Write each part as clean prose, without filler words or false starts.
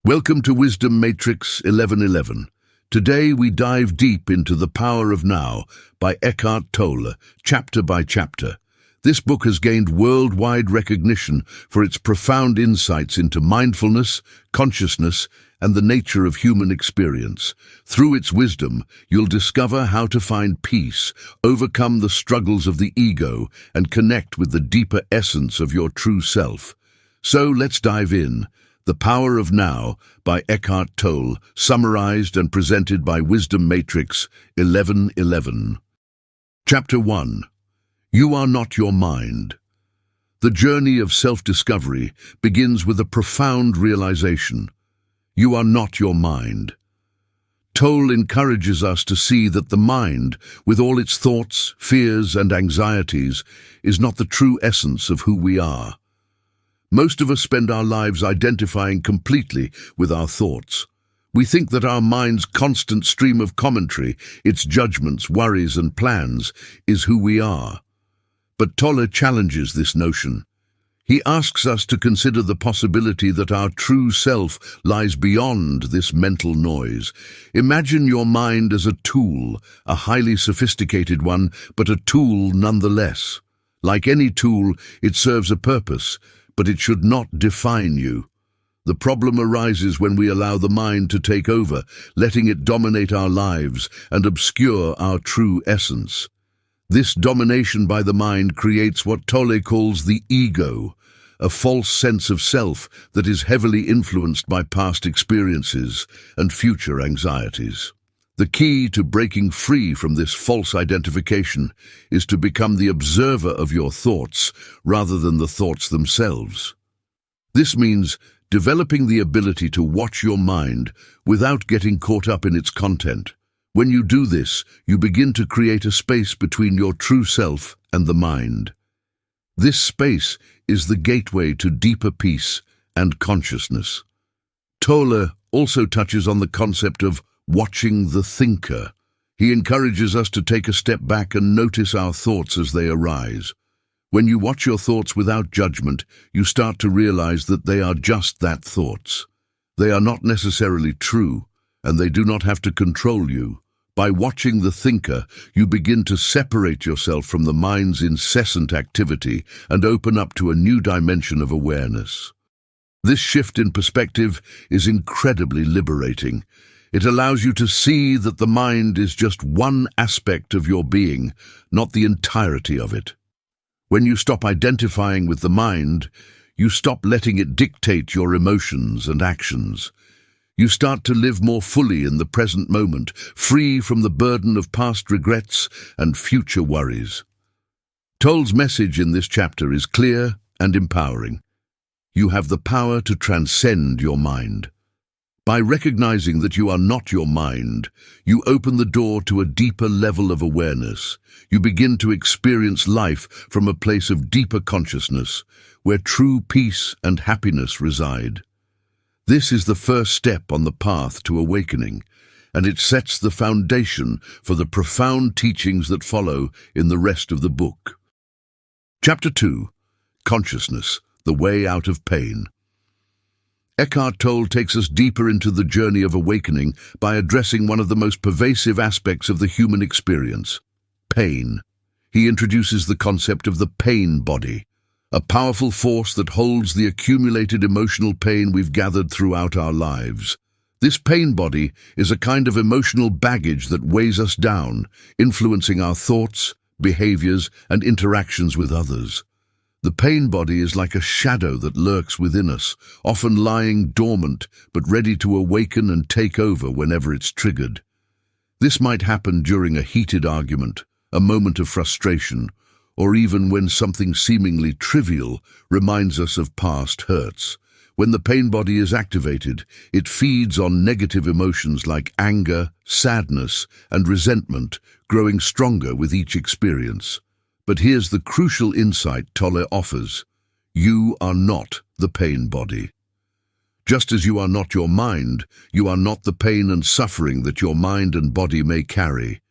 Welcome to Wisdom Matrix 1111. Today we dive deep into The Power of Now by Eckhart Tolle, chapter by chapter. This book has gained worldwide recognition for its profound insights into mindfulness, consciousness, and the nature of human experience. Through its wisdom, you'll discover how to find peace, overcome the struggles of the ego, and connect with the deeper essence of your true self. So let's dive in. The Power of Now by Eckhart Tolle, summarized and presented by Wisdom Matrix 1111. Chapter 1. You are not your mind. The journey of self-discovery begins with a profound realization. You are not your mind. Tolle encourages us to see that the mind, with all its thoughts, fears, and anxieties, is not the true essence of who we are. Most of us spend our lives identifying completely with our thoughts. We think that our mind's constant stream of commentary, its judgments, worries, and plans, is who we are. But Tolle challenges this notion. He asks us to consider the possibility that our true self lies beyond this mental noise. Imagine your mind as a tool, a highly sophisticated one, but a tool nonetheless. Like any tool, it serves a purpose, but it should not define you. The problem arises when we allow the mind to take over, letting it dominate our lives and obscure our true essence. This domination by the mind creates what Tolle calls the ego, a false sense of self that is heavily influenced by past experiences and future anxieties. The key to breaking free from this false identification is to become the observer of your thoughts rather than the thoughts themselves. This means developing the ability to watch your mind without getting caught up in its content. When you do this, you begin to create a space between your true self and the mind. This space is the gateway to deeper peace and consciousness. Tolle also touches on the concept of watching the thinker. He encourages us to take a step back and notice our thoughts as they arise. When you watch your thoughts without judgment, you start to realize that they are just that, thoughts. They are not necessarily true, and they do not have to control you. By watching the thinker, you begin to separate yourself from the mind's incessant activity and open up to a new dimension of awareness. This shift in perspective is incredibly liberating. It allows you to see that the mind is just one aspect of your being, not the entirety of it. When you stop identifying with the mind, you stop letting it dictate your emotions and actions. You start to live more fully in the present moment, free from the burden of past regrets and future worries. Tolle's message in this chapter is clear and empowering. You have the power to transcend your mind. By recognizing that you are not your mind, you open the door to a deeper level of awareness. You begin to experience life from a place of deeper consciousness, where true peace and happiness reside. This is the first step on the path to awakening, and it sets the foundation for the profound teachings that follow in the rest of the book. Chapter 2. Consciousness, the way out of pain. Eckhart Tolle takes us deeper into the journey of awakening by addressing one of the most pervasive aspects of the human experience: pain. He introduces the concept of the pain body, a powerful force that holds the accumulated emotional pain we've gathered throughout our lives. This pain body is a kind of emotional baggage that weighs us down, influencing our thoughts, behaviors, and interactions with others. The pain body is like a shadow that lurks within us, often lying dormant but ready to awaken and take over whenever it's triggered. This might happen during a heated argument, a moment of frustration, or even when something seemingly trivial reminds us of past hurts. When the pain body is activated, it feeds on negative emotions like anger, sadness, and resentment, growing stronger with each experience. But here's the crucial insight Tolle offers. You are not the pain body. Just as you are not your mind, you are not the pain and suffering that your mind and body may carry.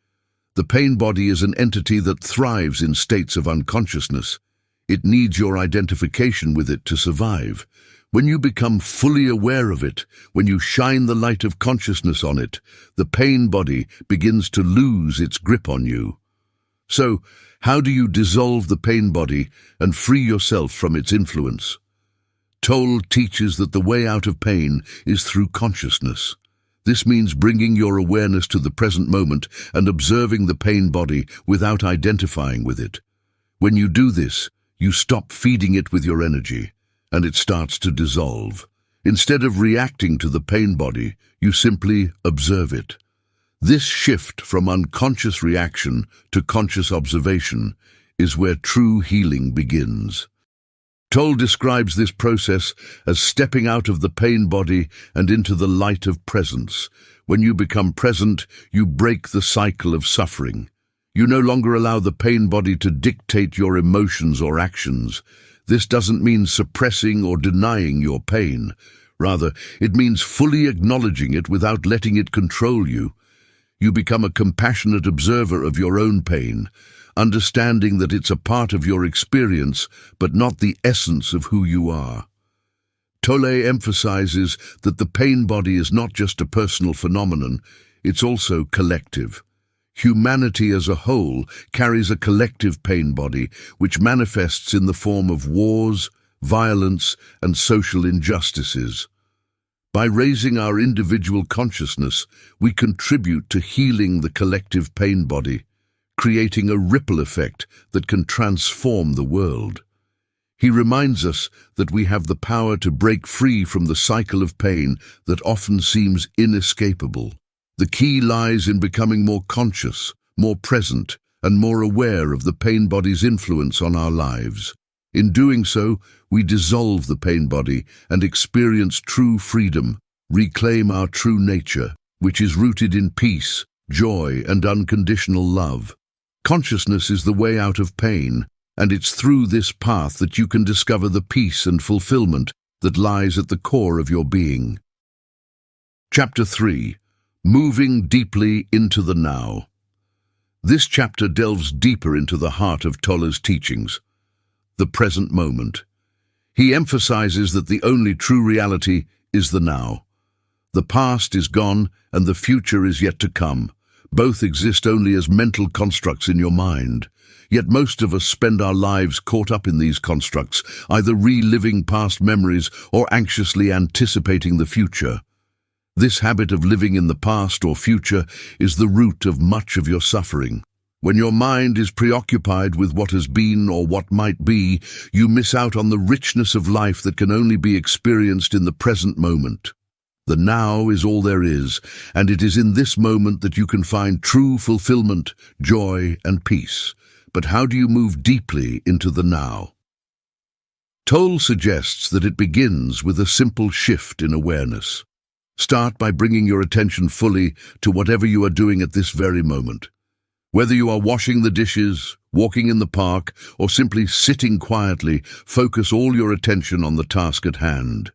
The pain body is an entity that thrives in states of unconsciousness. It needs your identification with it to survive. When you become fully aware of it, when you shine the light of consciousness on it, the pain body begins to lose its grip on you. So, how do you dissolve the pain body and free yourself from its influence? Tolle teaches that the way out of pain is through consciousness. This means bringing your awareness to the present moment and observing the pain body without identifying with it. When you do this, you stop feeding it with your energy, and it starts to dissolve. Instead of reacting to the pain body, you simply observe it. This shift from unconscious reaction to conscious observation is where true healing begins. Tolle describes this process as stepping out of the pain body and into the light of presence. When you become present, you break the cycle of suffering. You no longer allow the pain body to dictate your emotions or actions. This doesn't mean suppressing or denying your pain. Rather, it means fully acknowledging it without letting it control you. You become a compassionate observer of your own pain, understanding that it's a part of your experience, but not the essence of who you are. Tolle emphasizes that the pain body is not just a personal phenomenon, it's also collective. Humanity as a whole carries a collective pain body, which manifests in the form of wars, violence, and social injustices. By raising our individual consciousness, we contribute to healing the collective pain body, creating a ripple effect that can transform the world. He reminds us that we have the power to break free from the cycle of pain that often seems inescapable. The key lies in becoming more conscious, more present, and more aware of the pain body's influence on our lives. In doing so, we dissolve the pain body and experience true freedom, reclaim our true nature, which is rooted in peace, joy, and unconditional love. Consciousness is the way out of pain, and it's through this path that you can discover the peace and fulfillment that lies at the core of your being. Chapter 3. Moving deeply into the now. This chapter delves deeper into the heart of Tolle's teachings, the present moment. He emphasizes that the only true reality is the now. The past is gone and the future is yet to come. Both exist only as mental constructs in your mind. Yet most of us spend our lives caught up in these constructs, either reliving past memories or anxiously anticipating the future. This habit of living in the past or future is the root of much of your suffering. When your mind is preoccupied with what has been or what might be, you miss out on the richness of life that can only be experienced in the present moment. The now is all there is, and it is in this moment that you can find true fulfillment, joy, and peace. But how do you move deeply into the now? Tolle suggests that it begins with a simple shift in awareness. Start by bringing your attention fully to whatever you are doing at this very moment. Whether you are washing the dishes, walking in the park, or simply sitting quietly, focus all your attention on the task at hand.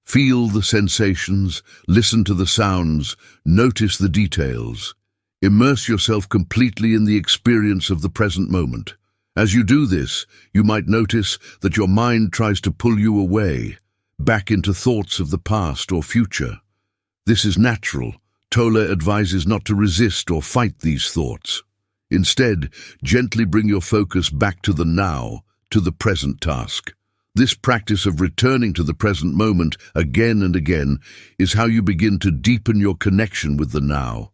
Feel the sensations, listen to the sounds, notice the details. Immerse yourself completely in the experience of the present moment. As you do this, you might notice that your mind tries to pull you away, back into thoughts of the past or future. This is natural. Tolle advises not to resist or fight these thoughts. Instead, gently bring your focus back to the now, to the present task. This practice of returning to the present moment again and again is how you begin to deepen your connection with the now.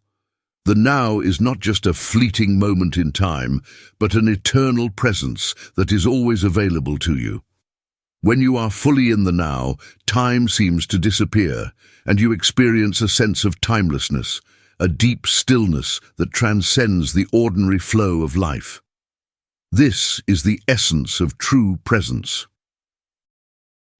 The now is not just a fleeting moment in time, but an eternal presence that is always available to you. When you are fully in the now, time seems to disappear, and you experience a sense of timelessness, a deep stillness that transcends the ordinary flow of life. This is the essence of true presence.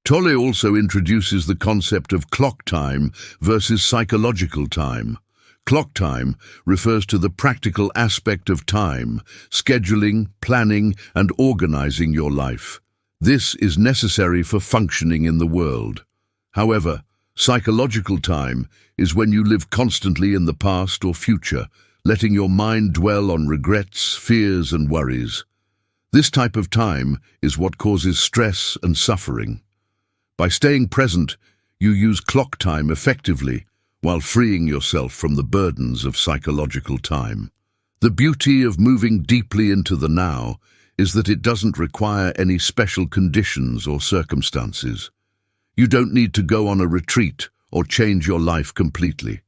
Tolle also introduces the concept of clock time versus psychological time. Clock time refers to the practical aspect of time, scheduling, planning, and organizing your life. This is necessary for functioning in the world. However, psychological time is when you live constantly in the past or future, letting your mind dwell on regrets, fears, and worries. This type of time is what causes stress and suffering. By staying present, you use clock time effectively while freeing yourself from the burdens of psychological time. The beauty of moving deeply into the now is that it doesn't require any special conditions or circumstances. You don't need to go on a retreat or change your life completely.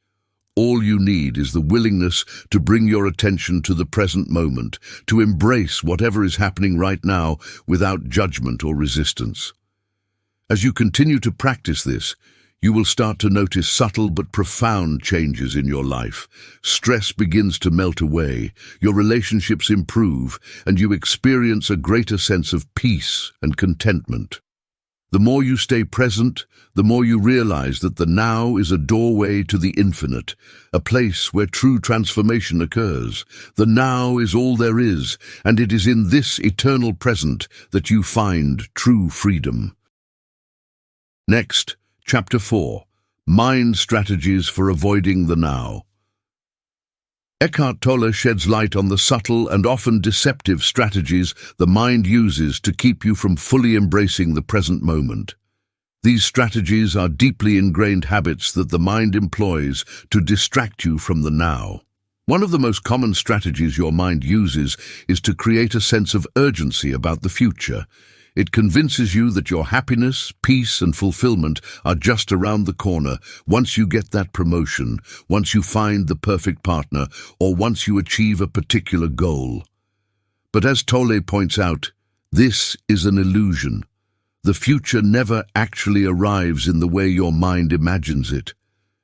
All you need is the willingness to bring your attention to the present moment, to embrace whatever is happening right now without judgment or resistance. As you continue to practice this, you will start to notice subtle but profound changes in your life. Stress begins to melt away, your relationships improve, and you experience a greater sense of peace and contentment. The more you stay present, the more you realize that the now is a doorway to the infinite, a place where true transformation occurs. The now is all there is, and it is in this eternal present that you find true freedom. Next, Chapter 4. Mind Strategies for Avoiding the Now. Eckhart Tolle sheds light on the subtle and often deceptive strategies the mind uses to keep you from fully embracing the present moment. These strategies are deeply ingrained habits that the mind employs to distract you from the now. One of the most common strategies your mind uses is to create a sense of urgency about the future. It convinces you that your happiness, peace, and fulfillment are just around the corner once you get that promotion, once you find the perfect partner, or once you achieve a particular goal. But as Tolle points out, this is an illusion. The future never actually arrives in the way your mind imagines it.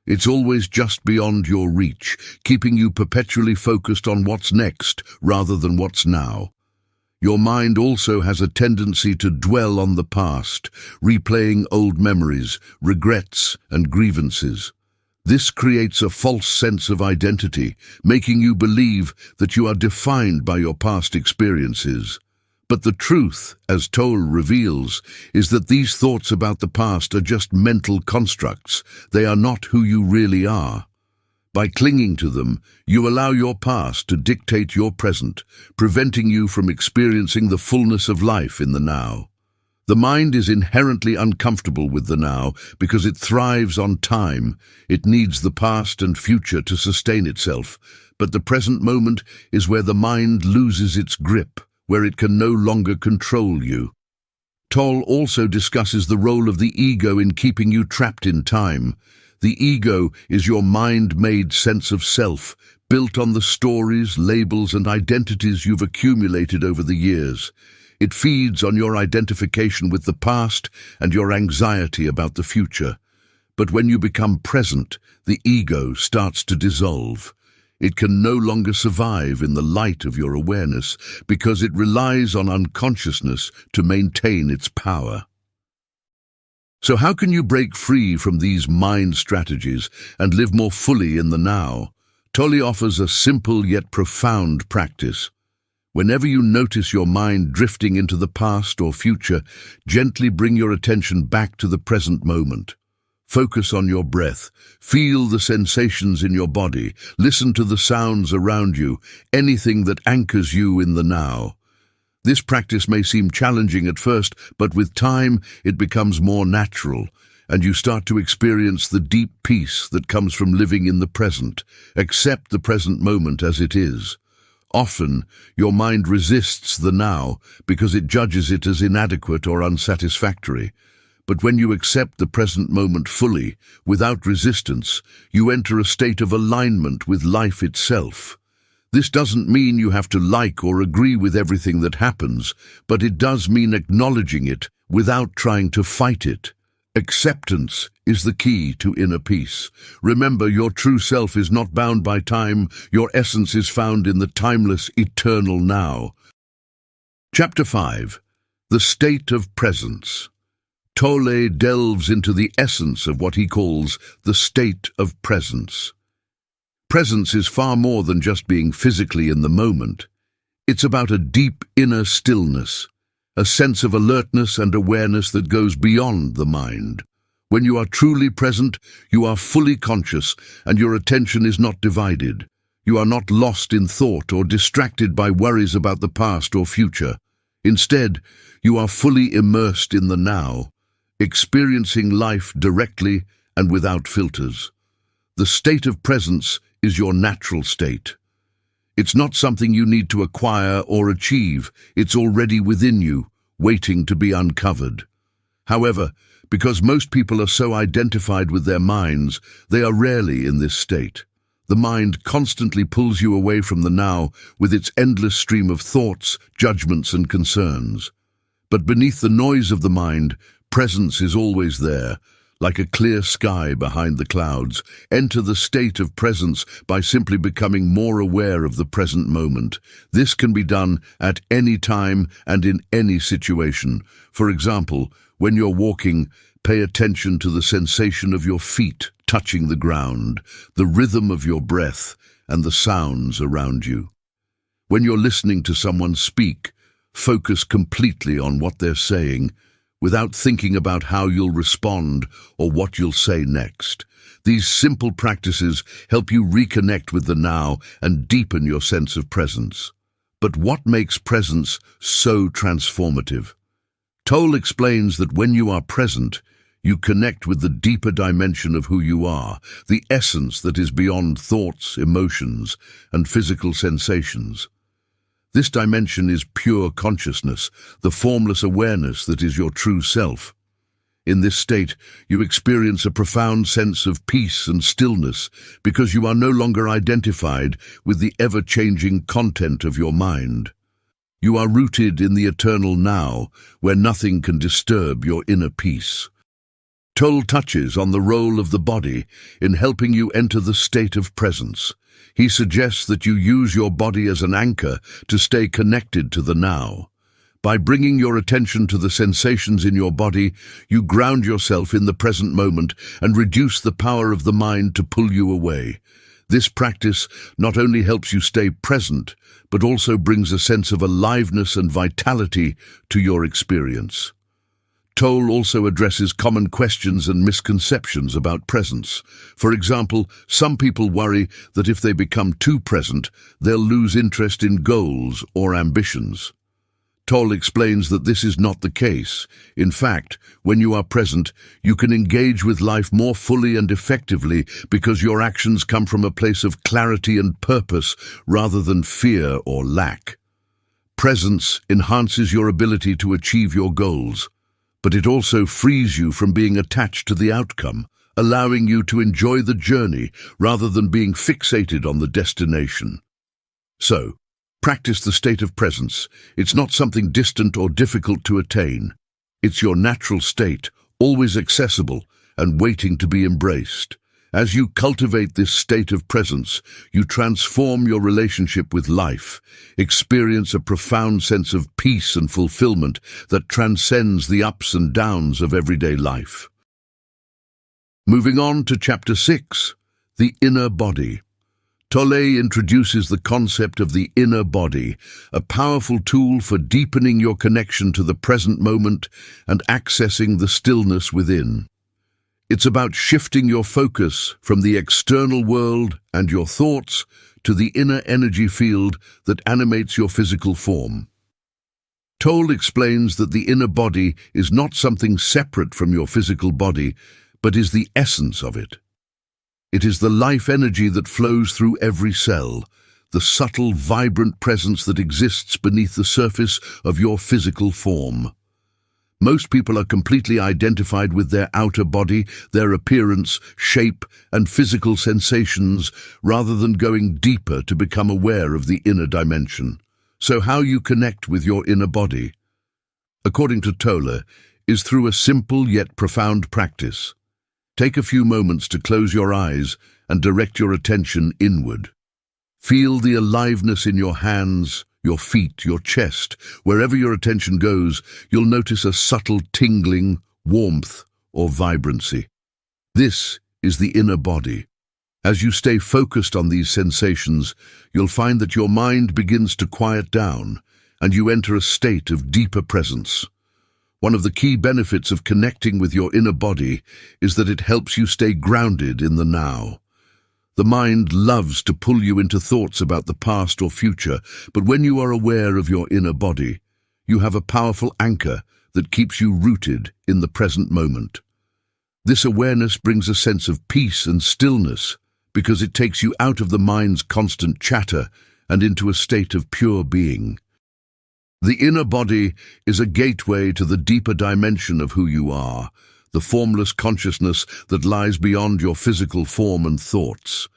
It's always just beyond your reach, keeping you perpetually focused on what's next rather than what's now. Your mind also has a tendency to dwell on the past, replaying old memories, regrets, and grievances. This creates a false sense of identity, making you believe that you are defined by your past experiences. But the truth, as Tolle reveals, is that these thoughts about the past are just mental constructs. They are not who you really are. By clinging to them, you allow your past to dictate your present, preventing you from experiencing the fullness of life in the now. The mind is inherently uncomfortable with the now because it thrives on time. It needs the past and future to sustain itself, but the present moment is where the mind loses its grip, where it can no longer control you. Tolle also discusses the role of the ego in keeping you trapped in time. The ego is your mind-made sense of self, built on the stories, labels, and identities you've accumulated over the years. It feeds on your identification with the past and your anxiety about the future. But when you become present, the ego starts to dissolve. It can no longer survive in the light of your awareness because it relies on unconsciousness to maintain its power. So how can you break free from these mind strategies and live more fully in the now? Tolle offers a simple yet profound practice. Whenever you notice your mind drifting into the past or future, gently bring your attention back to the present moment. Focus on your breath. Feel the sensations in your body. Listen to the sounds around you, anything that anchors you in the now. This practice may seem challenging at first, but with time it becomes more natural, and you start to experience the deep peace that comes from living in the present. Accept the present moment as it is. Often, your mind resists the now because it judges it as inadequate or unsatisfactory. But when you accept the present moment fully, without resistance, you enter a state of alignment with life itself. This doesn't mean you have to like or agree with everything that happens, but it does mean acknowledging it without trying to fight it. Acceptance is the key to inner peace. Remember, your true self is not bound by time. Your essence is found in the timeless, eternal now. Chapter 5. The State of Presence. Tolle delves into the essence of what he calls the state of presence. Presence is far more than just being physically in the moment. It's about a deep inner stillness, a sense of alertness and awareness that goes beyond the mind. When you are truly present, you are fully conscious, and your attention is not divided. You are not lost in thought or distracted by worries about the past or future. Instead, you are fully immersed in the now. experiencing life directly and without filters. The state of presence is your natural state. It's not something you need to acquire or achieve. It's already within you, waiting to be uncovered. However, because most people are so identified with their minds, they are rarely in this state. The mind constantly pulls you away from the now with its endless stream of thoughts, judgments, and concerns. But beneath the noise of the mind, presence is always there, like a clear sky behind the clouds. Enter the state of presence by simply becoming more aware of the present moment. This can be done at any time and in any situation. For example, when you're walking, pay attention to the sensation of your feet touching the ground, the rhythm of your breath, and the sounds around you. When you're listening to someone speak, focus completely on what they're saying, without thinking about how you'll respond or what you'll say next. These simple practices help you reconnect with the now and deepen your sense of presence. But what makes presence so transformative? Tolle explains that when you are present, you connect with the deeper dimension of who you are, the essence that is beyond thoughts, emotions, and physical sensations. This dimension is pure consciousness, the formless awareness that is your true self. In this state, you experience a profound sense of peace and stillness because you are no longer identified with the ever-changing content of your mind. You are rooted in the eternal now, where nothing can disturb your inner peace. Tolle touches on the role of the body in helping you enter the state of presence. He suggests that you use your body as an anchor to stay connected to the now. By bringing your attention to the sensations in your body, you ground yourself in the present moment and reduce the power of the mind to pull you away. This practice not only helps you stay present, but also brings a sense of aliveness and vitality to your experience. Tolle also addresses common questions and misconceptions about presence. For example, some people worry that if they become too present, they'll lose interest in goals or ambitions. Tolle explains that this is not the case. In fact, when you are present, you can engage with life more fully and effectively because your actions come from a place of clarity and purpose rather than fear or lack. Presence enhances your ability to achieve your goals, but it also frees you from being attached to the outcome, allowing you to enjoy the journey rather than being fixated on the destination. So, practice the state of presence. It's not something distant or difficult to attain. It's your natural state, always accessible and waiting to be embraced. As you cultivate this state of presence, you transform your relationship with life, experience a profound sense of peace and fulfillment that transcends the ups and downs of everyday life. Moving on to Chapter 6, the inner body. Tolle introduces the concept of the inner body, a powerful tool for deepening your connection to the present moment and accessing the stillness within. It's about shifting your focus from the external world and your thoughts to the inner energy field that animates your physical form. Tolle explains that the inner body is not something separate from your physical body, but is the essence of it. It is the life energy that flows through every cell, the subtle, vibrant presence that exists beneath the surface of your physical form. Most people are completely identified with their outer body, their appearance, shape, and physical sensations, rather than going deeper to become aware of the inner dimension. So how you connect with your inner body, according to Tolle, is through a simple yet profound practice. Take a few moments to close your eyes and direct your attention inward. Feel the aliveness in your hands, your feet, your chest. Wherever your attention goes, you'll notice a subtle tingling, warmth, or vibrancy. This is the inner body. As you stay focused on these sensations, you'll find that your mind begins to quiet down, and you enter a state of deeper presence. One of the key benefits of connecting with your inner body is that it helps you stay grounded in the now. The mind loves to pull you into thoughts about the past or future, but when you are aware of your inner body, you have a powerful anchor that keeps you rooted in the present moment. This awareness brings a sense of peace and stillness because it takes you out of the mind's constant chatter and into a state of pure being. The inner body is a gateway to the deeper dimension of who you are, the formless consciousness that lies beyond your physical form and thoughts.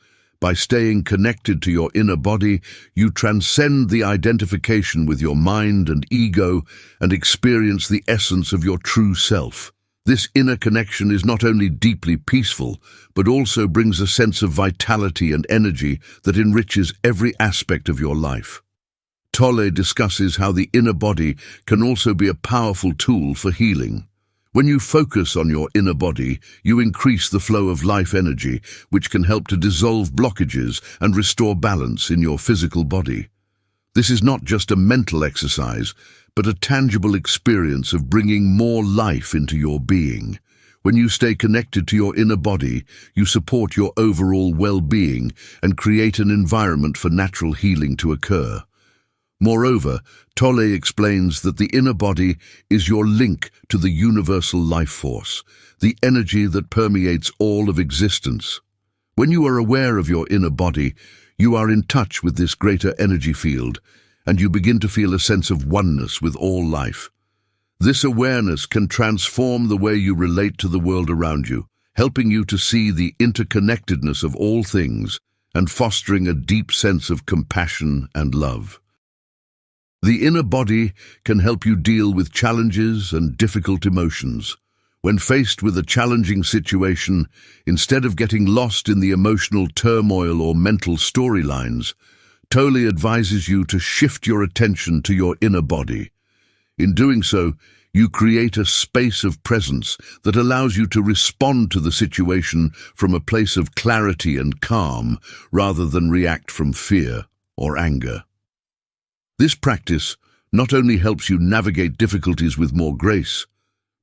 By staying connected to your inner body, you transcend the identification with your mind and ego and experience the essence of your true self. This inner connection is not only deeply peaceful, but also brings a sense of vitality and energy that enriches every aspect of your life. Tolle discusses how the inner body can also be a powerful tool for healing. When you focus on your inner body, you increase the flow of life energy, which can help to dissolve blockages and restore balance in your physical body. This is not just a mental exercise, but a tangible experience of bringing more life into your being. When you stay connected to your inner body, you support your overall well-being and create an environment for natural healing to occur. Moreover, Tolle explains that the inner body is your link to the universal life force, the energy that permeates all of existence. When you are aware of your inner body, you are in touch with this greater energy field, and you begin to feel a sense of oneness with all life. This awareness can transform the way you relate to the world around you, helping you to see the interconnectedness of all things and fostering a deep sense of compassion and love. The inner body can help you deal with challenges and difficult emotions. When faced with a challenging situation, instead of getting lost in the emotional turmoil or mental storylines, Tolle advises you to shift your attention to your inner body. In doing so, you create a space of presence that allows you to respond to the situation from a place of clarity and calm, rather than react from fear or anger. This practice not only helps you navigate difficulties with more grace,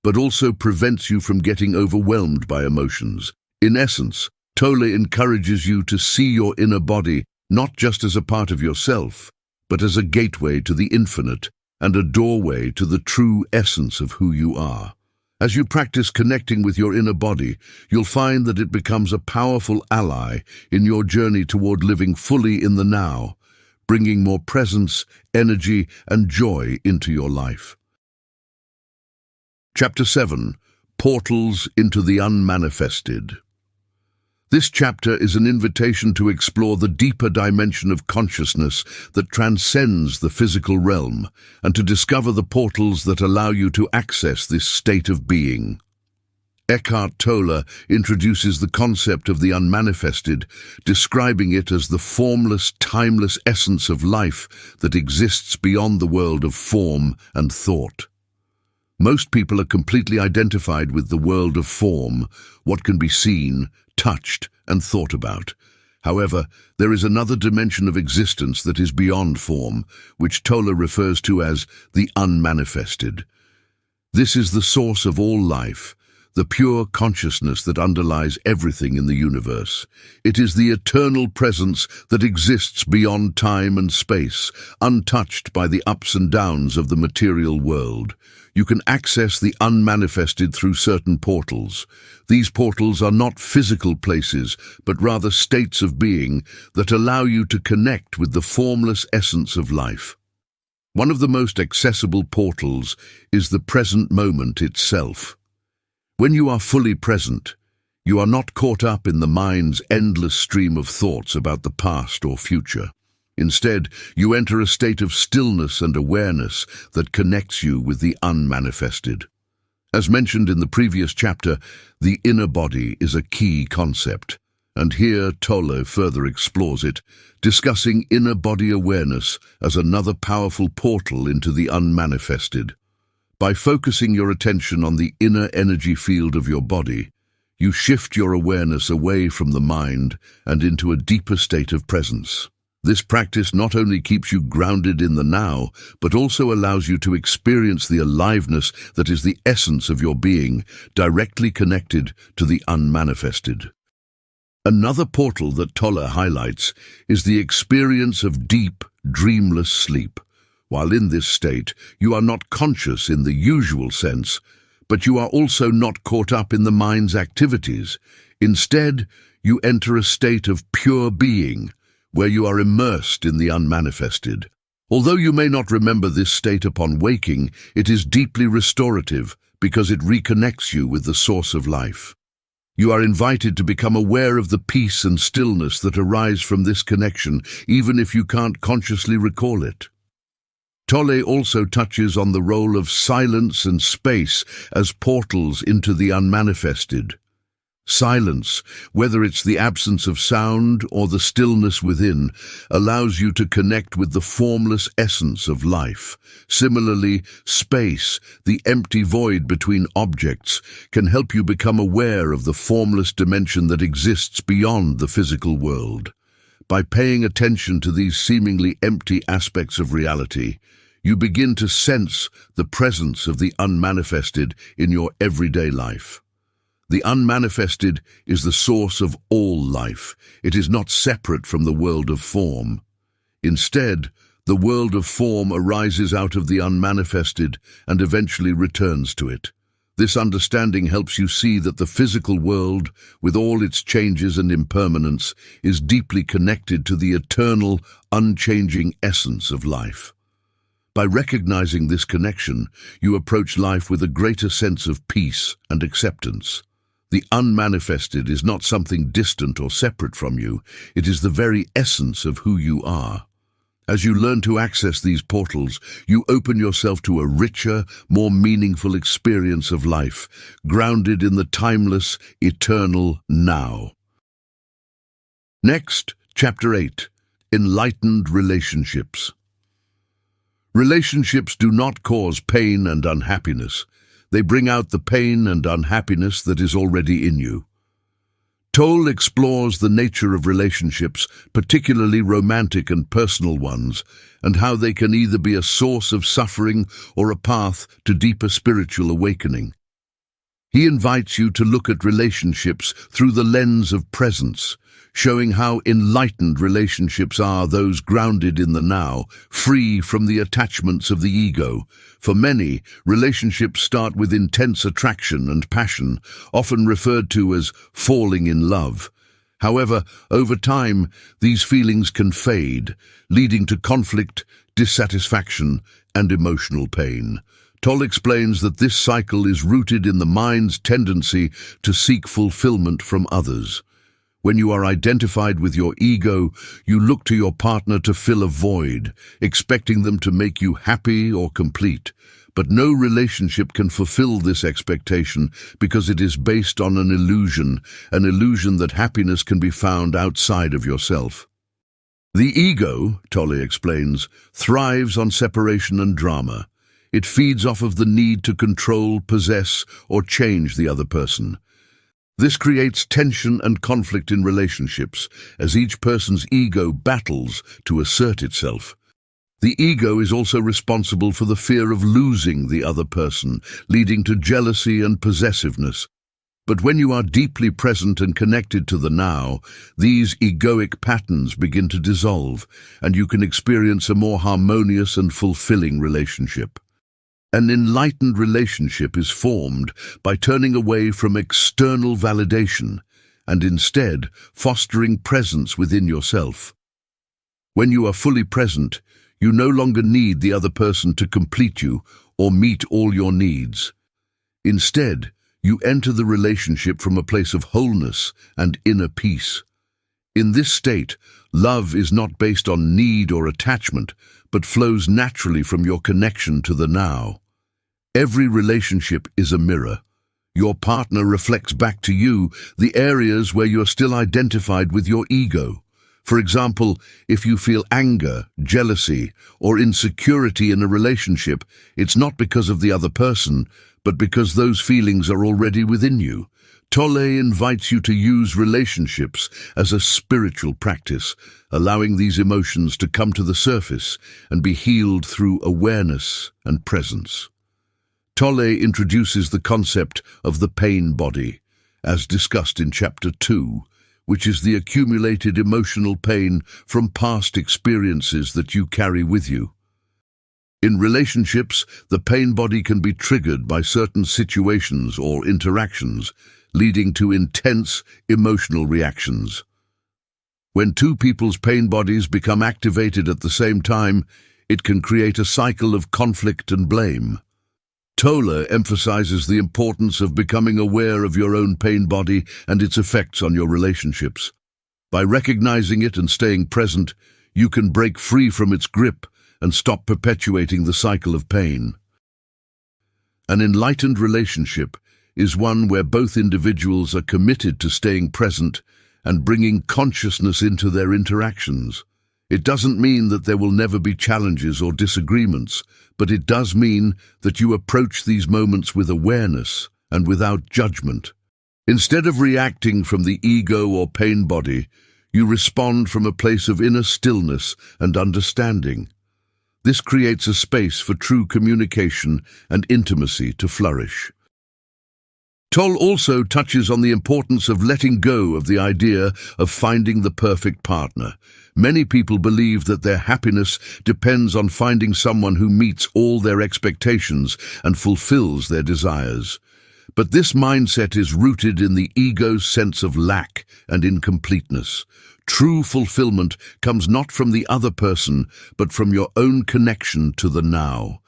but also prevents you from getting overwhelmed by emotions. In essence, Tolle encourages you to see your inner body not just as a part of yourself, but as a gateway to the infinite and a doorway to the true essence of who you are. As you practice connecting with your inner body, you'll find that it becomes a powerful ally in your journey toward living fully in the now, bringing more presence, energy, and joy into your life. Chapter 7. Portals into the Unmanifested. This chapter is an invitation to explore the deeper dimension of consciousness that transcends the physical realm, and to discover the portals that allow you to access this state of being. Eckhart Tolle introduces the concept of the unmanifested, describing it as the formless, timeless essence of life that exists beyond the world of form and thought. Most people are completely identified with the world of form, what can be seen, touched, and thought about. However, there is another dimension of existence that is beyond form, which Tolle refers to as the unmanifested. This is the source of all life, the pure consciousness that underlies everything in the universe. It is the eternal presence that exists beyond time and space, untouched by the ups and downs of the material world. You can access the unmanifested through certain portals. These portals are not physical places, but rather states of being that allow you to connect with the formless essence of life. One of the most accessible portals is the present moment itself. When you are fully present, you are not caught up in the mind's endless stream of thoughts about the past or future. Instead, you enter a state of stillness and awareness that connects you with the unmanifested. As mentioned in the previous chapter, the inner body is a key concept, and here Tolle further explores it, discussing inner body awareness as another powerful portal into the unmanifested. By focusing your attention on the inner energy field of your body, you shift your awareness away from the mind and into a deeper state of presence. This practice not only keeps you grounded in the now, but also allows you to experience the aliveness that is the essence of your being, directly connected to the unmanifested. Another portal that Tolle highlights is the experience of deep, dreamless sleep, While in this state, you are not conscious in the usual sense, but you are also not caught up in the mind's activities. Instead, you enter a state of pure being, where you are immersed in the unmanifested. Although you may not remember this state upon waking, it is deeply restorative because it reconnects you with the source of life. You are invited to become aware of the peace and stillness that arise from this connection, even if you can't consciously recall it. Tolle also touches on the role of silence and space as portals into the unmanifested. Silence, whether it's the absence of sound or the stillness within, allows you to connect with the formless essence of life. Similarly, space, the empty void between objects, can help you become aware of the formless dimension that exists beyond the physical world. By paying attention to these seemingly empty aspects of reality, you begin to sense the presence of the unmanifested in your everyday life. The unmanifested is the source of all life. It is not separate from the world of form. Instead, the world of form arises out of the unmanifested and eventually returns to it. This understanding helps you see that the physical world, with all its changes and impermanence, is deeply connected to the eternal, unchanging essence of life. By recognizing this connection, you approach life with a greater sense of peace and acceptance. The unmanifested is not something distant or separate from you. It is the very essence of who you are. As you learn to access these portals, you open yourself to a richer, more meaningful experience of life, grounded in the timeless, eternal now. Next, Chapter 8, Enlightened Relationships. Relationships do not cause pain and unhappiness. They bring out the pain and unhappiness that is already in you. Tolle explores the nature of relationships, particularly romantic and personal ones, and how they can either be a source of suffering or a path to deeper spiritual awakening. He invites you to look at relationships through the lens of presence, showing how enlightened relationships are those grounded in the now, free from the attachments of the ego. For many, relationships start with intense attraction and passion, often referred to as falling in love. However, over time, these feelings can fade, leading to conflict, dissatisfaction, and emotional pain. Tolle explains that this cycle is rooted in the mind's tendency to seek fulfillment from others. When you are identified with your ego, you look to your partner to fill a void, expecting them to make you happy or complete. But no relationship can fulfill this expectation because it is based on an illusion that happiness can be found outside of yourself. The ego, Tolle explains, thrives on separation and drama. It feeds off of the need to control, possess, or change the other person. This creates tension and conflict in relationships, as each person's ego battles to assert itself. The ego is also responsible for the fear of losing the other person, leading to jealousy and possessiveness. But when you are deeply present and connected to the now, these egoic patterns begin to dissolve, and you can experience a more harmonious and fulfilling relationship. An enlightened relationship is formed by turning away from external validation and instead fostering presence within yourself. When you are fully present, you no longer need the other person to complete you or meet all your needs. Instead, you enter the relationship from a place of wholeness and inner peace. In this state, love is not based on need or attachment, but flows naturally from your connection to the now. Every relationship is a mirror. Your partner reflects back to you the areas where you're still identified with your ego. For example, if you feel anger, jealousy, or insecurity in a relationship, it's not because of the other person, but because those feelings are already within you. Tolle invites you to use relationships as a spiritual practice, allowing these emotions to come to the surface and be healed through awareness and presence. Tolle introduces the concept of the pain body, as discussed in Chapter 2, which is the accumulated emotional pain from past experiences that you carry with you. In relationships, the pain body can be triggered by certain situations or interactions, leading to intense emotional reactions. When two people's pain bodies become activated at the same time, it can create a cycle of conflict and blame. Tolle emphasizes the importance of becoming aware of your own pain body and its effects on your relationships. By recognizing it and staying present, you can break free from its grip and stop perpetuating the cycle of pain. An enlightened relationship is one where both individuals are committed to staying present and bringing consciousness into their interactions. It doesn't mean that there will never be challenges or disagreements, but it does mean that you approach these moments with awareness and without judgment. Instead of reacting from the ego or pain body, you respond from a place of inner stillness and understanding. This creates a space for true communication and intimacy to flourish. Tolle also touches on the importance of letting go of the idea of finding the perfect partner. Many people believe that their happiness depends on finding someone who meets all their expectations and fulfills their desires. But this mindset is rooted in the ego's sense of lack and incompleteness. True fulfillment comes not from the other person, but from your own connection to the now.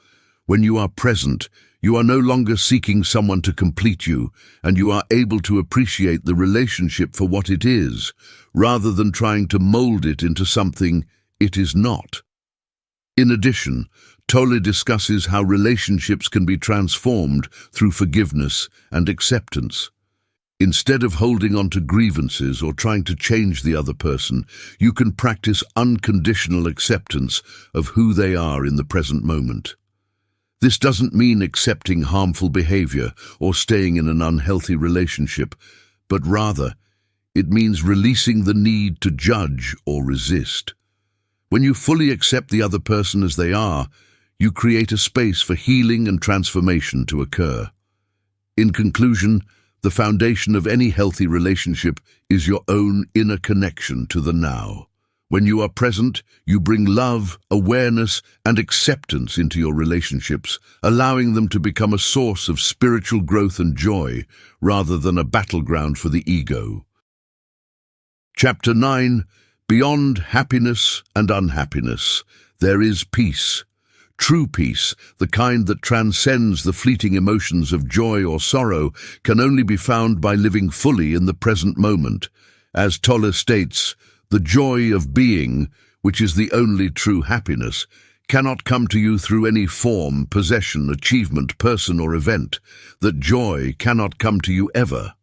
When you are present, you are no longer seeking someone to complete you, and you are able to appreciate the relationship for what it is, rather than trying to mold it into something it is not. In addition, Tolle discusses how relationships can be transformed through forgiveness and acceptance. Instead of holding on to grievances or trying to change the other person, you can practice unconditional acceptance of who they are in the present moment. This doesn't mean accepting harmful behavior or staying in an unhealthy relationship, but rather, it means releasing the need to judge or resist. When you fully accept the other person as they are, you create a space for healing and transformation to occur. In conclusion, the foundation of any healthy relationship is your own inner connection to the now. When you are present, you bring love, awareness, and acceptance into your relationships, allowing them to become a source of spiritual growth and joy, rather than a battleground for the ego. Chapter 9. Beyond happiness and unhappiness, there is peace. True peace, the kind that transcends the fleeting emotions of joy or sorrow, can only be found by living fully in the present moment. As Tolle states, the joy of being, which is the only true happiness, cannot come to you through any form, possession, achievement, person, or event. That joy cannot come to you ever.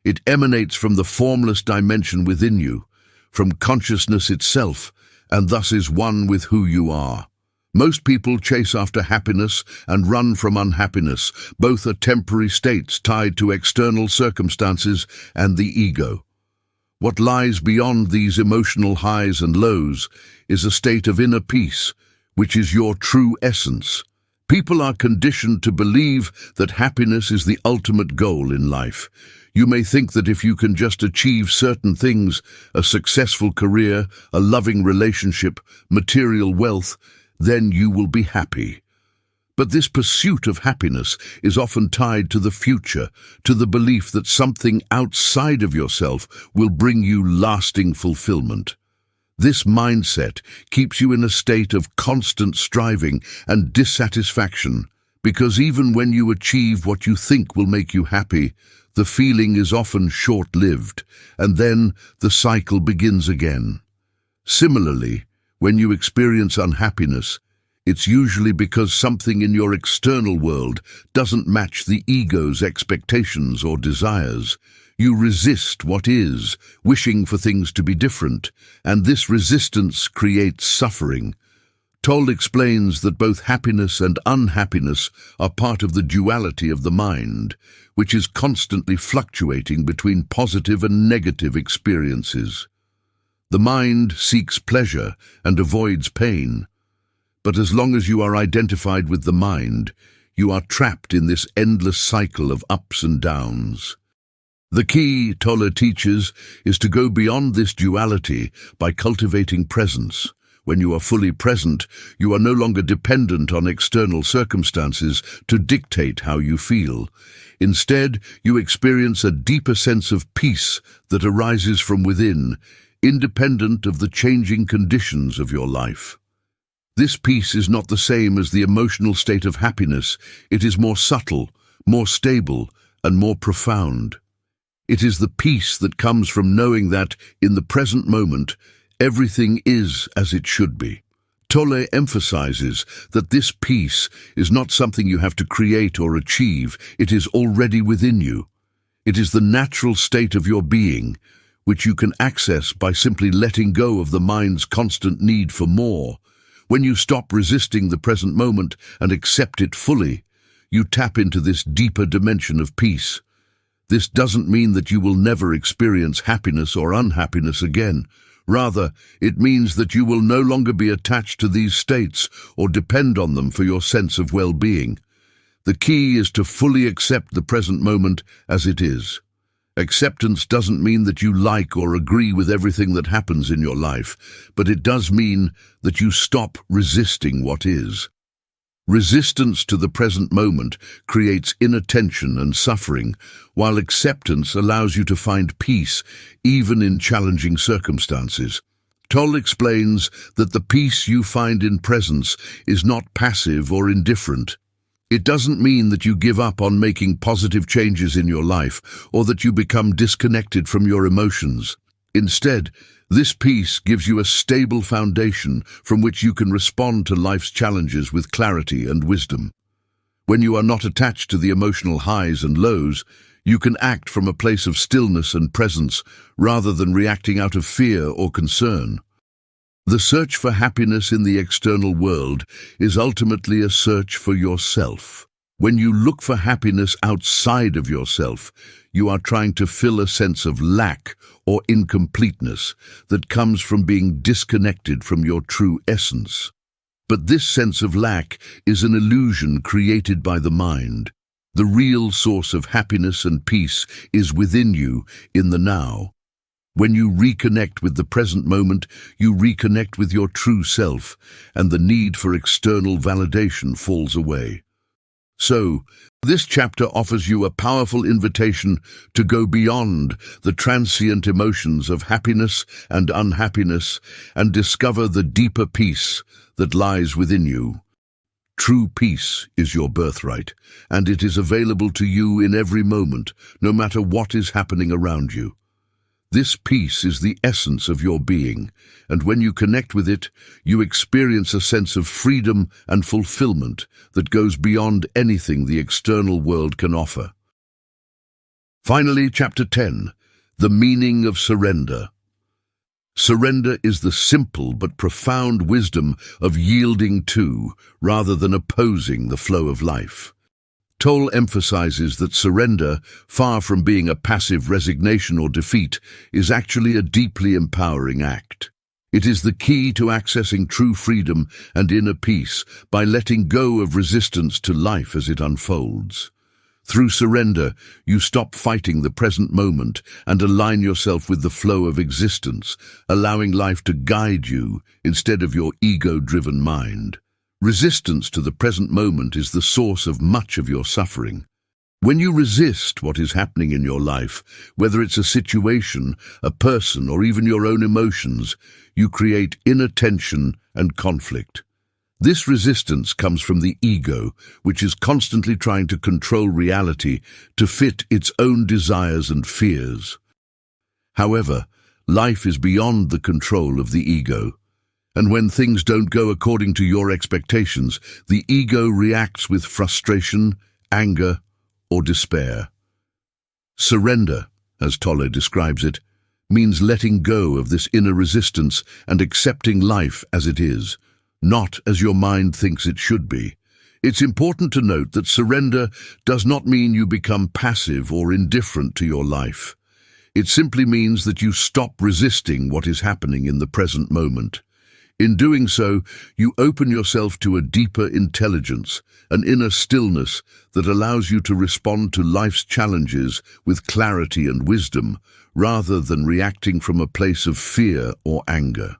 It emanates from the formless dimension within you, from consciousness itself, and thus is one with who you are. Most people chase after happiness and run from unhappiness. Both are temporary states tied to external circumstances and the ego. What lies beyond these emotional highs and lows is a state of inner peace, which is your true essence. People are conditioned to believe that happiness is the ultimate goal in life. You may think that if you can just achieve certain things, a successful career, a loving relationship, material wealth, then you will be happy. But this pursuit of happiness is often tied to the future, to the belief that something outside of yourself will bring you lasting fulfillment. This mindset keeps you in a state of constant striving and dissatisfaction, because even when you achieve what you think will make you happy, the feeling is often short-lived, and then the cycle begins again. Similarly, when you experience unhappiness, it's usually because something in your external world doesn't match the ego's expectations or desires. You resist what is, wishing for things to be different, and this resistance creates suffering. Tolle explains that both happiness and unhappiness are part of the duality of the mind, which is constantly fluctuating between positive and negative experiences. The mind seeks pleasure and avoids pain, but as long as you are identified with the mind, you are trapped in this endless cycle of ups and downs. The key, Tolle teaches, is to go beyond this duality by cultivating presence. When you are fully present, you are no longer dependent on external circumstances to dictate how you feel. Instead, you experience a deeper sense of peace that arises from within, independent of the changing conditions of your life. This peace is not the same as the emotional state of happiness. It is more subtle, more stable, and more profound. It is the peace that comes from knowing that, in the present moment, everything is as it should be. Tolle emphasizes that this peace is not something you have to create or achieve. It is already within you. It is the natural state of your being, which you can access by simply letting go of the mind's constant need for more. When you stop resisting the present moment and accept it fully, you tap into this deeper dimension of peace. This doesn't mean that you will never experience happiness or unhappiness again. Rather, it means that you will no longer be attached to these states or depend on them for your sense of well-being. The key is to fully accept the present moment as it is. Acceptance doesn't mean that you like or agree with everything that happens in your life, but it does mean that you stop resisting what is. Resistance to the present moment creates inattention and suffering, while acceptance allows you to find peace even in challenging circumstances. Tolle explains that the peace you find in presence is not passive or indifferent. It doesn't mean that you give up on making positive changes in your life or that you become disconnected from your emotions. Instead, this peace gives you a stable foundation from which you can respond to life's challenges with clarity and wisdom. When you are not attached to the emotional highs and lows, you can act from a place of stillness and presence rather than reacting out of fear or concern. The search for happiness in the external world is ultimately a search for yourself. When you look for happiness outside of yourself, you are trying to fill a sense of lack or incompleteness that comes from being disconnected from your true essence. But this sense of lack is an illusion created by the mind. The real source of happiness and peace is within you, in the now. When you reconnect with the present moment, you reconnect with your true self, and the need for external validation falls away. So, this chapter offers you a powerful invitation to go beyond the transient emotions of happiness and unhappiness and discover the deeper peace that lies within you. True peace is your birthright, and it is available to you in every moment, no matter what is happening around you. This peace is the essence of your being, and when you connect with it, you experience a sense of freedom and fulfillment that goes beyond anything the external world can offer. Finally, Chapter 10, The Meaning of Surrender. Surrender is the simple but profound wisdom of yielding to, rather than opposing, the flow of life. Tolle emphasizes that surrender, far from being a passive resignation or defeat, is actually a deeply empowering act. It is the key to accessing true freedom and inner peace by letting go of resistance to life as it unfolds. Through surrender, you stop fighting the present moment and align yourself with the flow of existence, allowing life to guide you instead of your ego-driven mind. Resistance to the present moment is the source of much of your suffering. When you resist what is happening in your life, whether it's a situation, a person, or even your own emotions, you create inner tension and conflict. This resistance comes from the ego, which is constantly trying to control reality to fit its own desires and fears. However, life is beyond the control of the ego. And when things don't go according to your expectations, the ego reacts with frustration, anger, or despair. Surrender, as Tolle describes it, means letting go of this inner resistance and accepting life as it is, not as your mind thinks it should be. It's important to note that surrender does not mean you become passive or indifferent to your life. It simply means that you stop resisting what is happening in the present moment. In doing so, you open yourself to a deeper intelligence, an inner stillness that allows you to respond to life's challenges with clarity and wisdom, rather than reacting from a place of fear or anger.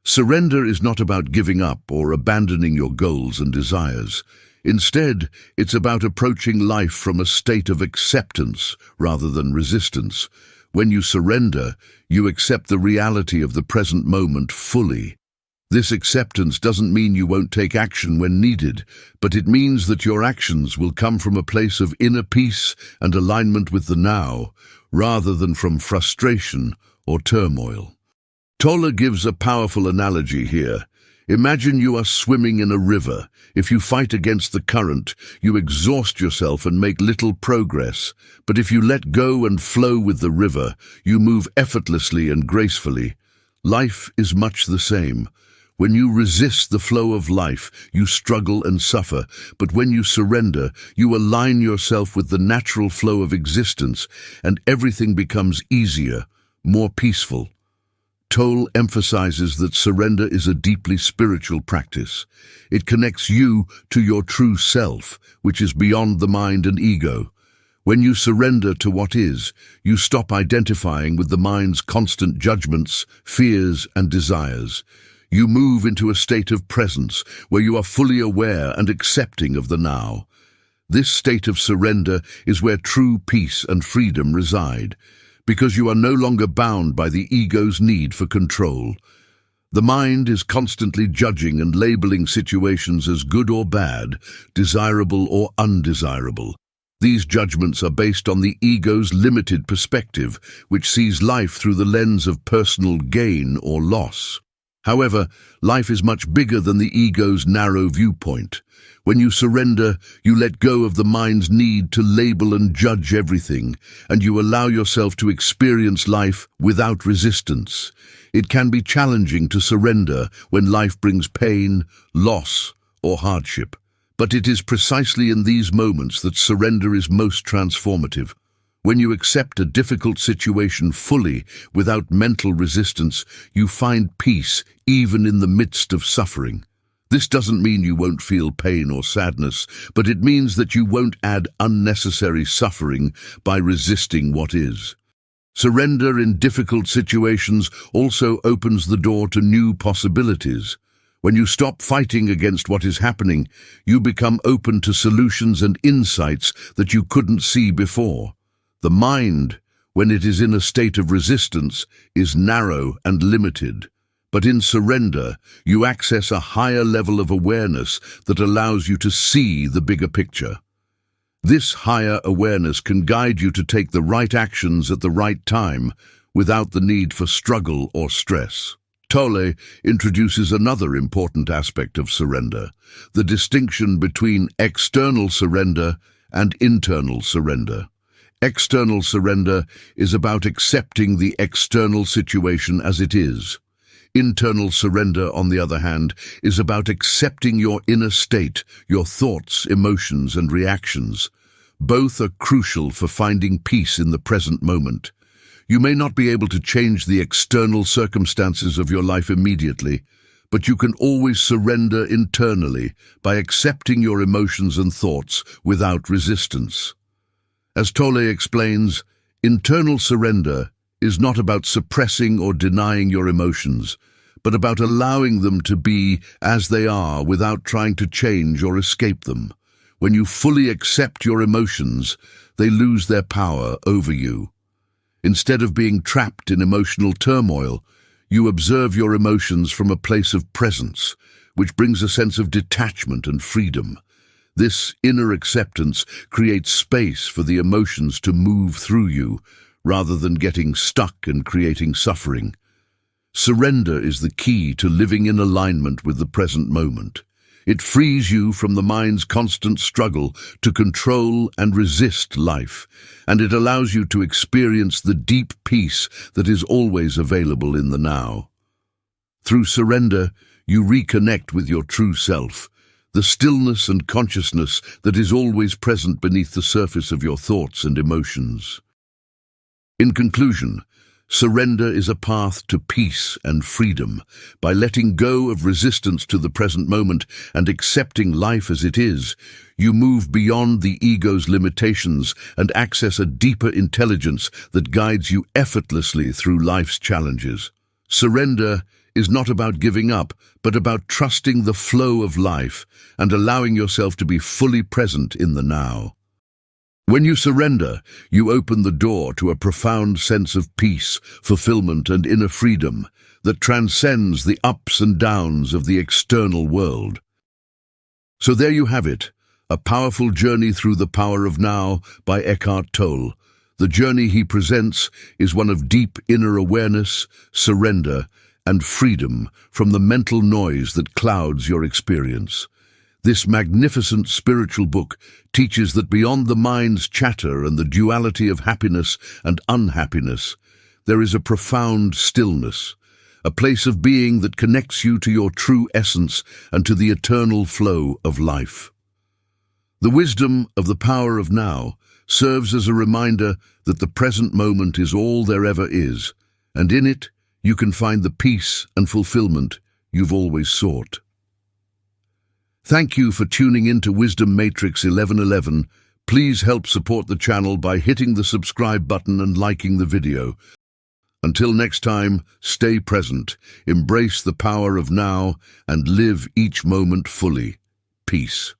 Surrender is not about giving up or abandoning your goals and desires. Instead, it's about approaching life from a state of acceptance rather than resistance. When you surrender, you accept the reality of the present moment fully. This acceptance doesn't mean you won't take action when needed, but it means that your actions will come from a place of inner peace and alignment with the now, rather than from frustration or turmoil. Tolle gives a powerful analogy here. Imagine you are swimming in a river. If you fight against the current, you exhaust yourself and make little progress. But if you let go and flow with the river, you move effortlessly and gracefully. Life is much the same. When you resist the flow of life, you struggle and suffer. But when you surrender, you align yourself with the natural flow of existence, and everything becomes easier, more peaceful. Tolle emphasizes that surrender is a deeply spiritual practice. It connects you to your true self, which is beyond the mind and ego. When you surrender to what is, you stop identifying with the mind's constant judgments, fears, and desires. You move into a state of presence where you are fully aware and accepting of the now. This state of surrender is where true peace and freedom reside, because you are no longer bound by the ego's need for control. The mind is constantly judging and labeling situations as good or bad, desirable or undesirable. These judgments are based on the ego's limited perspective, which sees life through the lens of personal gain or loss. However, life is much bigger than the ego's narrow viewpoint. When you surrender, you let go of the mind's need to label and judge everything, and you allow yourself to experience life without resistance. It can be challenging to surrender when life brings pain, loss, or hardship. But it is precisely in these moments that surrender is most transformative. When you accept a difficult situation fully, without mental resistance, you find peace even in the midst of suffering. This doesn't mean you won't feel pain or sadness, but it means that you won't add unnecessary suffering by resisting what is. Surrender in difficult situations also opens the door to new possibilities. When you stop fighting against what is happening, you become open to solutions and insights that you couldn't see before. The mind, when it is in a state of resistance, is narrow and limited. But in surrender, you access a higher level of awareness that allows you to see the bigger picture. This higher awareness can guide you to take the right actions at the right time without the need for struggle or stress. Tolle introduces another important aspect of surrender, the distinction between external surrender and internal surrender. External surrender is about accepting the external situation as it is. Internal surrender, on the other hand, is about accepting your inner state, your thoughts, emotions, and reactions. Both are crucial for finding peace in the present moment. You may not be able to change the external circumstances of your life immediately, but you can always surrender internally by accepting your emotions and thoughts without resistance. As Tolle explains, internal surrender is not about suppressing or denying your emotions, but about allowing them to be as they are without trying to change or escape them. When you fully accept your emotions, they lose their power over you. Instead of being trapped in emotional turmoil, you observe your emotions from a place of presence, which brings a sense of detachment and freedom. This inner acceptance creates space for the emotions to move through you, rather than getting stuck and creating suffering. Surrender is the key to living in alignment with the present moment. It frees you from the mind's constant struggle to control and resist life, and it allows you to experience the deep peace that is always available in the now. Through surrender, you reconnect with your true self, the stillness and consciousness that is always present beneath the surface of your thoughts and emotions. In conclusion, surrender is a path to peace and freedom. By letting go of resistance to the present moment and accepting life as it is, you move beyond the ego's limitations and access a deeper intelligence that guides you effortlessly through life's challenges. Surrender is not about giving up, but about trusting the flow of life and allowing yourself to be fully present in the now. When you surrender, you open the door to a profound sense of peace, fulfillment, and inner freedom that transcends the ups and downs of the external world. So there you have it, a powerful journey through the power of now by Eckhart Tolle. The journey he presents is one of deep inner awareness, surrender, and freedom from the mental noise that clouds your experience. This magnificent spiritual book teaches that beyond the mind's chatter and the duality of happiness and unhappiness, there is a profound stillness, a place of being that connects you to your true essence and to the eternal flow of life. The wisdom of the power of now serves as a reminder that the present moment is all there ever is, and in it you can find the peace and fulfillment you've always sought. Thank you for tuning in to Wisdom Matrix 1111. Please help support the channel by hitting the subscribe button and liking the video. Until next time, stay present, embrace the power of now, and live each moment fully. Peace.